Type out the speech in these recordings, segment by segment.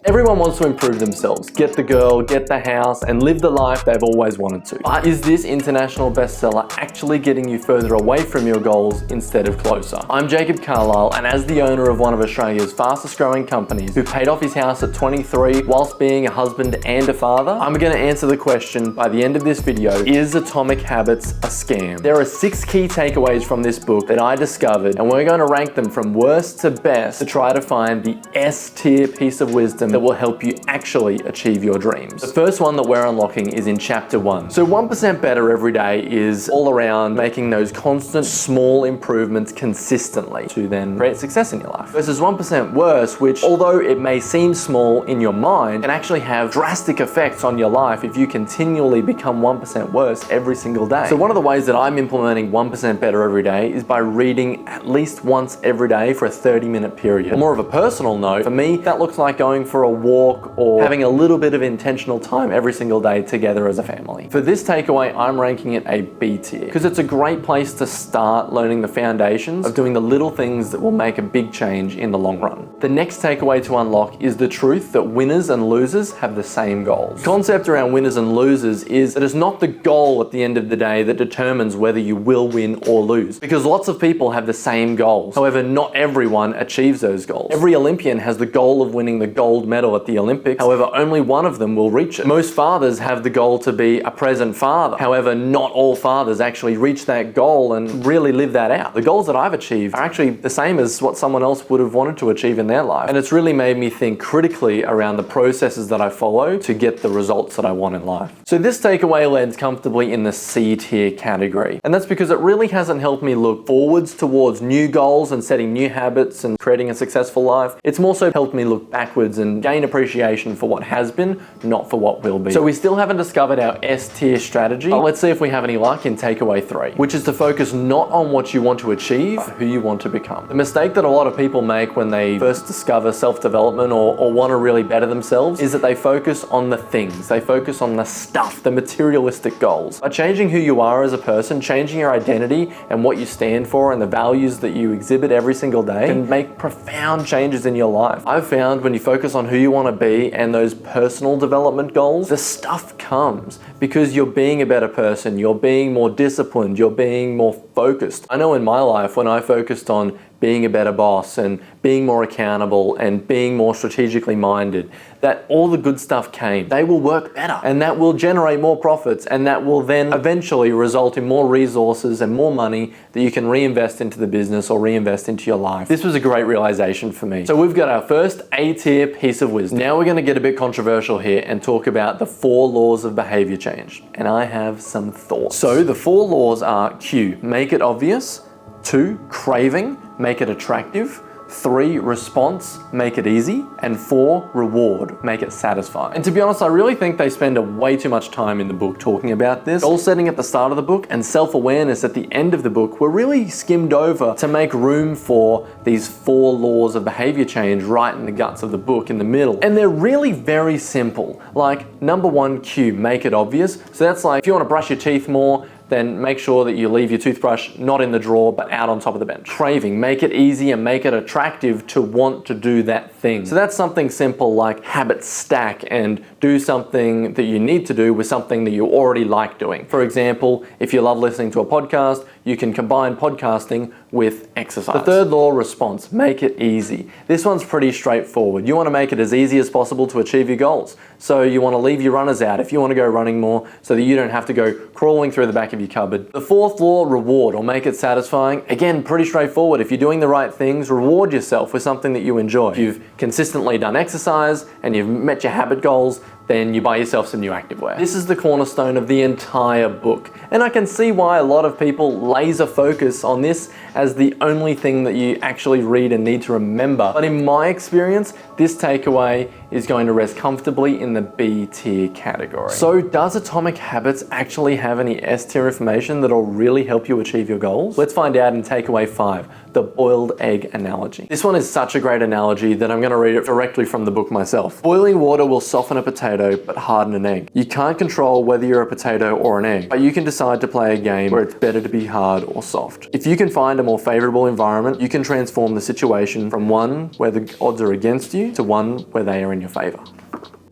Everyone wants to improve themselves, get the girl, get the house, and live the life they've always wanted to. But is this international bestseller actually getting you further away from your goals instead of closer? I'm Jacob Carlile, and as the owner of one of Australia's fastest growing companies who paid off his house at 23 whilst being a husband and a father, I'm going to answer the question by the end of this video: is Atomic Habits a scam? There are 6 key takeaways from this book that I discovered, and we're going to rank them from worst to best to try to find the S-tier piece of wisdom that will help you actually achieve your dreams. The first one that we're unlocking is in chapter 1. So 1% better every day is all around making those constant small improvements consistently to then create success in your life. Versus 1% worse, which although it may seem small in your mind, can actually have drastic effects on your life if you continually become 1% worse every single day. So one of the ways that I'm implementing 1% better every day is by reading at least once every day for a 30-minute period. On more of a personal note, for me, that looks like going for a walk or having a little bit of intentional time every single day together as a family. For this takeaway, I'm ranking it a B tier because it's a great place to start learning the foundations of doing the little things that will make a big change in the long run. The next takeaway to unlock is the truth that winners and losers have the same goals. The concept around winners and losers is that it's not the goal at the end of the day that determines whether you will win or lose, because lots of people have the same goals. However, not everyone achieves those goals. Every Olympian has the goal of winning the gold medal at the Olympics. However, only one of them will reach it. Most fathers have the goal to be a present father. However, not all fathers actually reach that goal and really live that out. The goals that I've achieved are actually the same as what someone else would have wanted to achieve in their life. And it's really made me think critically around the processes that I follow to get the results that I want in life. So this takeaway lands comfortably in the C tier category. And that's because it really hasn't helped me look forwards towards new goals and setting new habits and creating a successful life. It's more so helped me look backwards and gain appreciation for what has been, not for what will be. So we still haven't discovered our S-tier strategy, but let's see if we have any luck in takeaway 3, which is to focus not on what you want to achieve, but who you want to become. The mistake that a lot of people make when they first discover self-development or want to really better themselves is that they focus on the things, they focus on the stuff, the materialistic goals. By changing who you are as a person, changing your identity and what you stand for and the values that you exhibit every single day can make profound changes in your life. I've found when you focus on who you want to be and those personal development goals, the stuff comes because you're being a better person, you're being more disciplined, you're being more focused. I know in my life when I focused on being a better boss and being more accountable and being more strategically minded, that all the good stuff came. They will work better and that will generate more profits, and that will then eventually result in more resources and more money that you can reinvest into the business or reinvest into your life. This was a great realization for me. So we've got our first A-tier piece of wisdom. Now we're going to get a bit controversial here and talk about the 4 laws of behavior change. And I have some thoughts. So the 4 laws are Q, make it obvious; 2, craving, make it attractive; 3, response, make it easy; and 4, reward, make it satisfying. And to be honest, I really think they spend way too much time in the book talking about this. Goal setting at the start of the book and self-awareness at the end of the book were really skimmed over to make room for these 4 laws of behavior change right in the guts of the book in the middle. And they're really very simple. Like number 1, Q, make it obvious. So that's like, if you want to brush your teeth more, then make sure that you leave your toothbrush not in the drawer but out on top of the bench. Craving, make it easy and make it attractive to want to do that thing. So that's something simple like habit stack and do something that you need to do with something that you already like doing. For example, if you love listening to a podcast, you can combine podcasting with exercise. The 3rd law, response, make it easy. This one's pretty straightforward. You want to make it as easy as possible to achieve your goals. So you want to leave your runners out if you want to go running more so that you don't have to go crawling through the back of your cupboard. The 4th law, reward or make it satisfying. Again, pretty straightforward. If you're doing the right things, reward yourself with something that you enjoy. If you've consistently done exercise and you've met your habit goals, then you buy yourself some new activewear. This is the cornerstone of the entire book. And I can see why a lot of people laser focus on this as the only thing that you actually read and need to remember. But in my experience, this takeaway is going to rest comfortably in the B tier category. So does Atomic Habits actually have any S tier information that'll really help you achieve your goals? Let's find out in takeaway 5, the boiled egg analogy. This one is such a great analogy that I'm going to read it directly from the book myself. Boiling water will soften a potato but harden an egg. You can't control whether you're a potato or an egg, but you can decide to play a game where it's better to be hard or soft. If you can find a more favorable environment, you can transform the situation from one where the odds are against you to one where they are in your favor.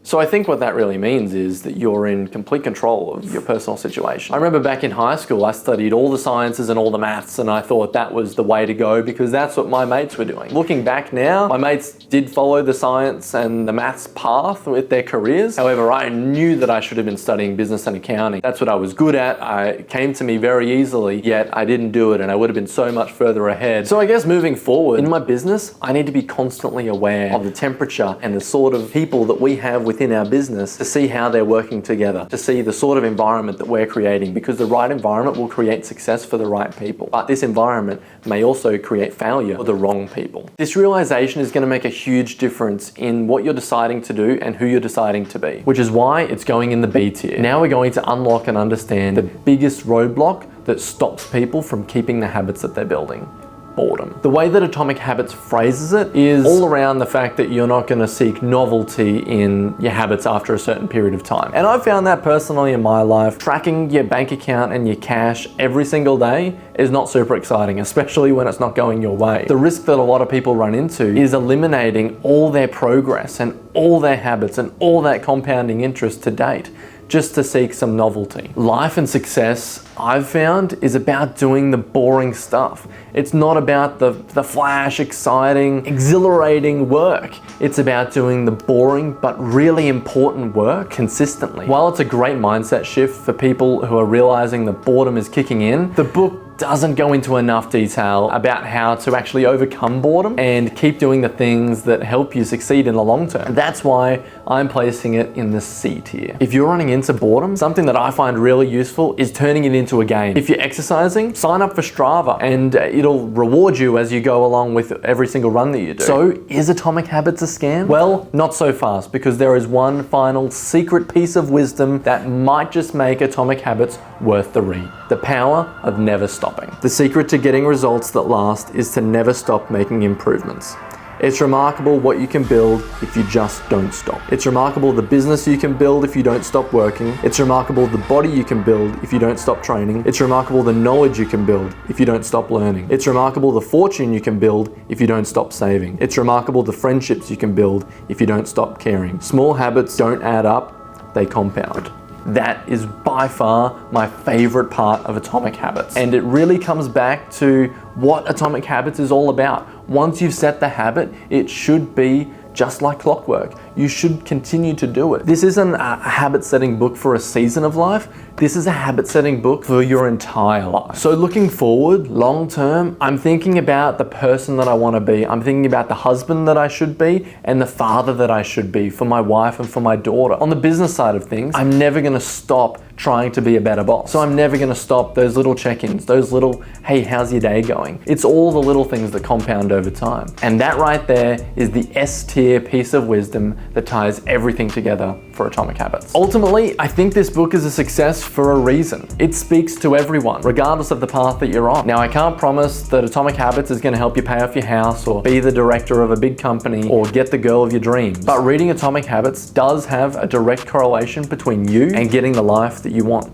So I think what that really means is that you're in complete control of your personal situation. I remember back in high school, I studied all the sciences and all the maths, and I thought that was the way to go because that's what my mates were doing. Looking back now, my mates did follow the science and the maths path with their careers. However, I knew that I should have been studying business and accounting. That's what I was good at. It came to me very easily, yet I didn't do it, and I would have been so much further ahead. So I guess moving forward, in my business, I need to be constantly aware of the temperature and the sort of people that we have within our business to see how they're working together, to see the sort of environment that we're creating, because the right environment will create success for the right people. But this environment may also create failure for the wrong people. This realization is going to make a huge difference in what you're deciding to do and who you're deciding to be, which is why it's going in the B tier. Now we're going to unlock and understand the biggest roadblock that stops people from keeping the habits that they're building. Boredom. The way that Atomic Habits phrases it is all around the fact that you're not going to seek novelty in your habits after a certain period of time. And I've found that personally in my life. Tracking your bank account and your cash every single day is not super exciting, especially when it's not going your way. The risk that a lot of people run into is eliminating all their progress and all their habits and all that compounding interest to date, just to seek some novelty. Life and success, I've found, is about doing the boring stuff. It's not about the flash, exciting, exhilarating work. It's about doing the boring but really important work consistently. While it's a great mindset shift for people who are realizing that boredom is kicking in, the book doesn't go into enough detail about how to actually overcome boredom and keep doing the things that help you succeed in the long term. That's why I'm placing it in the C tier. If you're running into boredom, something that I find really useful is turning it into a game. If you're exercising, sign up for Strava and it'll reward you as you go along with every single run that you do. So is Atomic Habits a scam? Well, not so fast, because there is one final secret piece of wisdom that might just make Atomic Habits worth the read. The power of never stopping. The secret to getting results that last is to never stop making improvements. It's remarkable what you can build if you just don't stop. It's remarkable the business you can build if you don't stop working. It's remarkable the body you can build if you don't stop training. It's remarkable the knowledge you can build if you don't stop learning. It's remarkable the fortune you can build if you don't stop saving. It's remarkable the friendships you can build if you don't stop caring. Small habits don't add up, they compound. That is by far my favorite part of Atomic Habits. And it really comes back to what Atomic Habits is all about. Once you've set the habit, it should be just like clockwork. You should continue to do it. This isn't a habit-setting book for a season of life. This is a habit-setting book for your entire life. So looking forward, long term, I'm thinking about the person that I want to be. I'm thinking about the husband that I should be and the father that I should be for my wife and for my daughter. On the business side of things, I'm never going to stop trying to be a better boss. So I'm never going to stop those little check-ins, those little, hey, how's your day going? It's all the little things that compound over time. And that right there is the S-tier piece of wisdom that ties everything together for Atomic Habits. Ultimately, I think this book is a success for a reason. It speaks to everyone, regardless of the path that you're on. Now, I can't promise that Atomic Habits is going to help you pay off your house or be the director of a big company or get the girl of your dreams. But reading Atomic Habits does have a direct correlation between you and getting the life that you want.